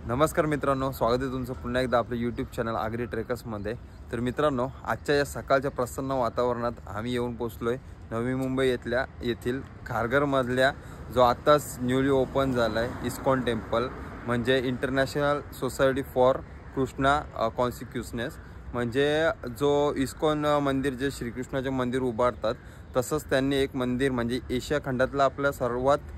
नमस्कार मित्रांनो, स्वागत आहे तुमचं पुन्हा एकदा आपल्या यूट्यूब चॅनल आगरी ट्रेकर्समध्ये। तर मित्रांनो, आजच्या या सकाळच्या प्रसन्न वातावरणात आम्ही येऊन पोहोचलो आहे नवी मुंबई येथील खारघरमधल्या जो आत्ताच न्यूली ओपन झाला आहे इस्कॉन टेम्पल, म्हणजे इंटरनॅशनल सोसायटी फॉर कृष्णा कॉन्सिक्युशनेस। म्हणजे जो इस्कॉन मंदिर जे श्रीकृष्णाचे मंदिर उभारतात तसंच त्यांनी एक मंदिर म्हणजे एशिया खंडातला आपल्या सर्वात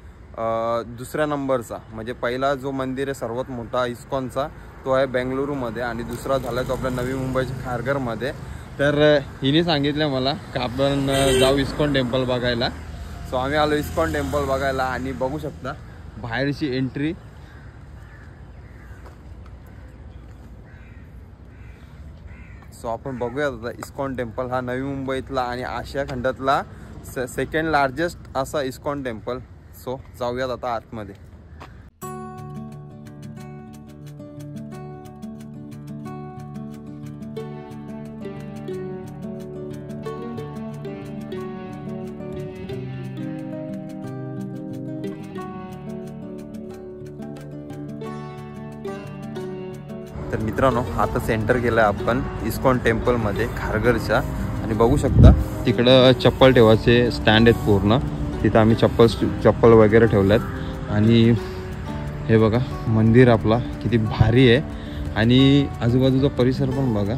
दुसऱ्या नंबरचा, म्हणजे पहिला जो मंदिर आहे सर्वात मोठा इस्कॉनचा तो आहे बेंगलुरूमध्ये आणि दुसरा झाला तो आपल्या नवी मुंबईच्या खारघरमध्ये। तर हिने सांगितलं मला की आपण जाऊ इस्कॉन टेम्पल बघायला। सो आम्ही आलो इस्कॉन टेम्पल बघायला आणि बघू शकता बाहेरची एंट्री। सो आपण बघूयात आता इस्कॉन टेम्पल हा नवी मुंबईतला आणि आशिया खंडातला सेकंड लार्जेस्ट असा इस्कॉन टेम्पल। सो जाऊयात आता आतमध्ये। तर मित्रांनो, आता सेंटर केलं आहे आपण इस्कॉन टेम्पलमध्ये खारघरच्या आणि बघू शकता तिकडं चप्पल ठेवायचे स्टँड आहेत पूर्ण, तिथं आम्ही चप्पल वगैरे ठेवल्यात। आणि हे बघा मंदिर आपला किती भारी आहे आणि आजूबाजूचा परिसर पण बघा,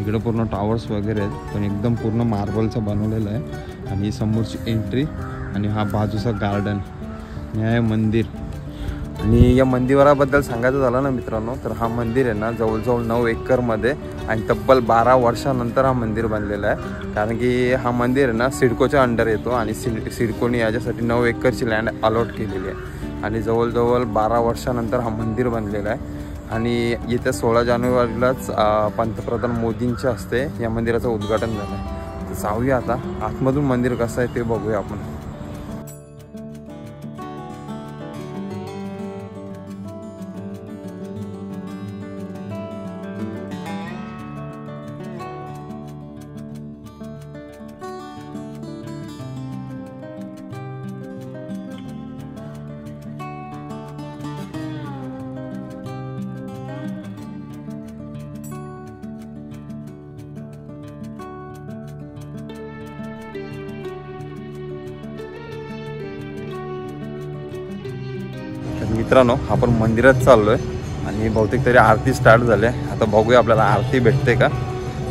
इकडं पूर्ण टावर्स वगैरे आहेत पण एकदम पूर्ण मार्बलचा बनवलेला आहे। आणि समोरची एंट्री आणि हा बाजूचा गार्डन हे आहे मंदिर। आणि या मंदिराबद्दल सांगायचं झालं ना मित्रांनो, तर हा मंदिर आहे ना जवळजवळ 9 एकरमध्ये आणि तब्बल 12 वर्षानंतर हा मंदिर बनलेला आहे। कारण की हा मंदिर आहे ना सिडकोच्या अंडर येतो आणि सिडकोने याच्यासाठी 9 एकरची लँड अलॉट केलेली आहे आणि जवळजवळ 12 वर्षानंतर हा मंदिर बनलेला आहे। आणि येत्या 16 जानेवारीलाच पंतप्रधान मोदींच्या हस्ते या मंदिराचं उद्घाटन झालं आहे। तर जाऊया आता आतमधून मंदिर कसं आहे ते बघूया आपण। मित्रांनो, आपण मंदिरात चाललोय आणि बहुतेक तरी आरती स्टार्ट झाली आहे। आता बघूया आपल्याला आरती भेटते का।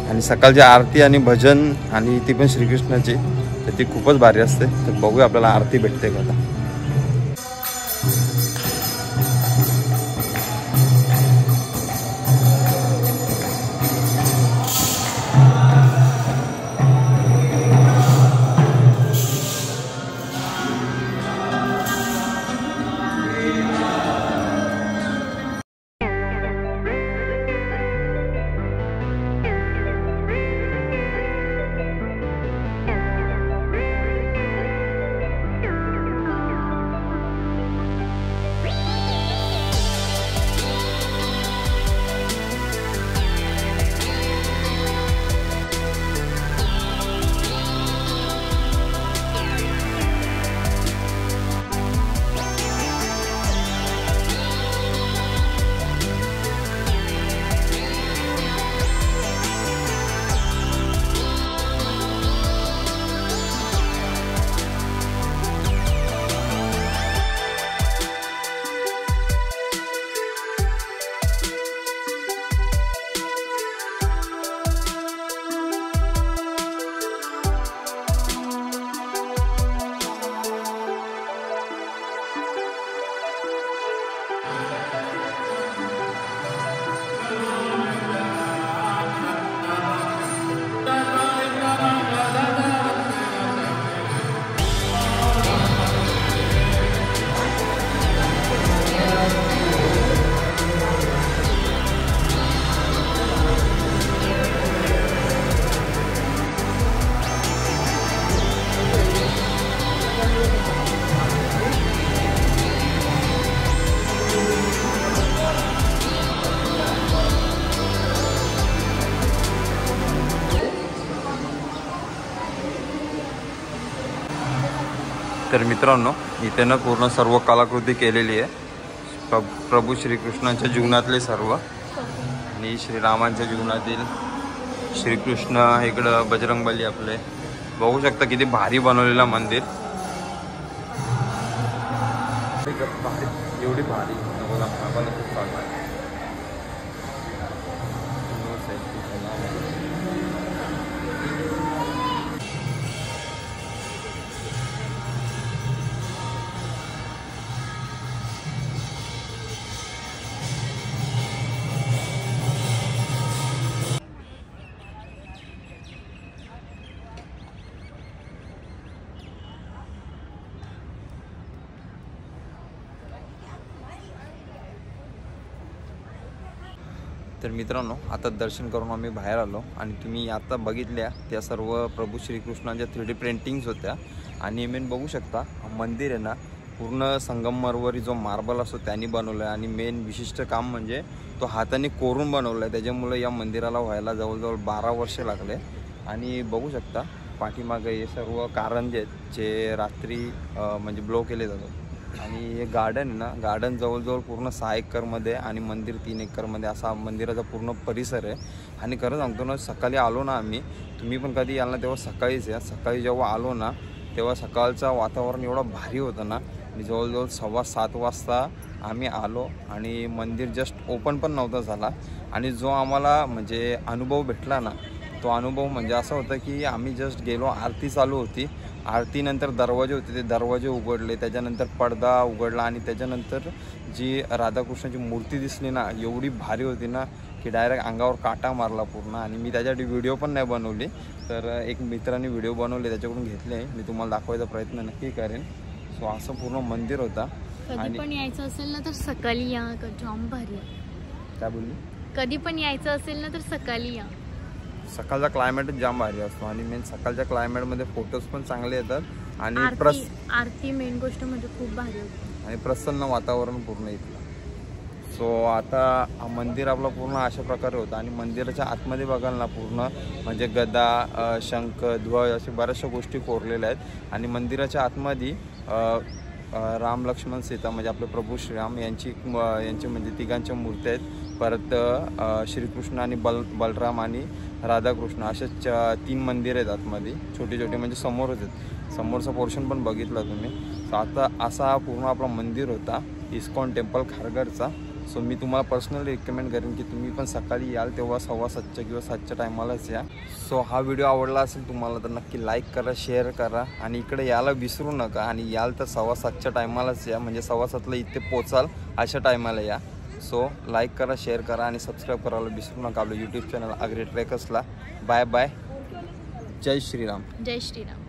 आणि सकाळची आरती आणि भजन आणि ती पण श्रीकृष्णाची, तर ती खूपच भारी असते। तर बघूया आपल्याला आरती भेटते का आता। तर मित्रांनो, इथे ना पूर्ण सर्व कलाकृती केलेली आहे। प्रभू श्रीकृष्णाच्या जीवनातले सर्व आणि श्रीरामांच्या जीवनातील श्रीकृष्ण, इकडं बजरंगबली आपले बघू शकता किती भारी बनवलेलं मंदिर, एवढी भारी आपण खूप चांगला तर मित्रांनो, आता दर्शन करून आम्ही बाहेर आलो आणि तुम्ही आता बघितल्या त्या सर्व प्रभू श्रीकृष्णाच्या 3D प्रिंटिंग्स होत्या. आणि मेन बघू शकता मंदिर आहे ना पूर्ण संगमरवरी जो मार्बल असतो त्यांनी बनवलं आहे. आणि मेन विशिष्ट काम म्हणजे तो हाताने कोरून बनवला आहे. त्याच्यामुळे या मंदिराला व्हायला जवळजवळ 12 वर्षे लागले. आणि बघू शकता पाठीमागे हे सर्व कारंजे आहेत जे रात्री म्हणजे ब्लो केले जातात. आणि हे गार्डन आहे ना, गार्डन जवळजवळ पूर्ण 6 एकरमध्ये आणि मंदिर 3 एकरमध्ये असा मंदिराचा पूर्ण परिसर आहे. आणि खरं सांगतो ना, सकाळी आलो ना आम्ही, तुम्ही पण कधी याल ना तेव्हा सकाळीच या. सकाळी जेव्हा आलो ना तेव्हा सकाळचं वातावरण एवढं भारी होतं ना. आणि जवळजवळ 7:15 वाजता आम्ही आलो आणि मंदिर जस्ट ओपन पण नव्हता झाला. आणि जो आम्हाला म्हणजे अनुभव भेटला ना, तो अनुभव म्हणजे असं होतं की आम्ही जस्ट गेलो, आरती चालू होती, आरतीनंतर दरवाजे होते, ते दरवाजे उघडले, त्याच्यानंतर पडदा उघडला आणि त्याच्यानंतर जी राधाकृष्णाची मूर्ती दिसली ना, एवढी भारी होती ना की डायरेक्ट अंगावर काटा मारला पूर्ण. आणि मी त्याच्यासाठी व्हिडिओ पण नाही बनवली, तर एक मित्राने व्हिडिओ बनवले त्याच्याकडून घेतले, मी तुम्हाला दाखवायचा प्रयत्न नक्की करेन. सो असं पूर्ण मंदिर होता. कधी पण यायचं असेल ना तर सकाळी या, जाम भारी. काय बोलली? कधी पण यायचं असेल ना तर सकाळी या. सकाळचा क्लायमेटच जाम भारी असतो आणि मेन सकाळच्या क्लायमेटमध्ये फोटोज पण चांगले येतात. आणि आरती मेन गोष्ट म्हणजे खूप भारी होती आणि प्रसन्न वातावरण पूर्ण इथलं. सो आता मंदिर आपलं पूर्ण अशा प्रकारे होतं. आणि मंदिराच्या आतमध्ये बघाल ना पूर्ण म्हणजे गदा, शंख, ध्वज अशा बऱ्याचशा गोष्टी कोरलेल्या आहेत. आणि मंदिराच्या आतमध्ये राम, लक्ष्मण, सीता म्हणजे आपले प्रभू श्रीराम यांची म्हणजे तिघांच्या मूर्त्या आहेत. परत श्रीकृष्ण आणि बलराम आणि राधाकृष्ण अशा 3 मंदिर आहेत आतमध्ये, छोटे छोटे म्हणजे समोरच आहेत. समोरचा पोर्शन पण बघितला तुम्ही. सो आता असा पूर्ण आपला मंदिर होता इस्कॉन टेम्पल खारघरचा. सो मी तुम्हाला पर्सनली रिकमेंड करेन की तुम्ही पण सकाळी याल तेव्हा 6:15 किंवा 7च्या टायमालाच या. सो हा व्हिडिओ आवडला असेल तुम्हाला तर नक्की लाईक करा, शेअर करा आणि इकडे यायला विसरू नका. आणि याल तर 7:15च्या टायमालाच या, म्हणजे 7:15ला इथे पोचाल अशा टायमाला या. सो लाईक करा, शेअर करा आणि सबस्क्राईब करायला विसरू नका आपलं यूट्यूब चॅनल आगरी ट्रेकर्सला. Bye bye. जय श्रीराम. जय श्रीराम.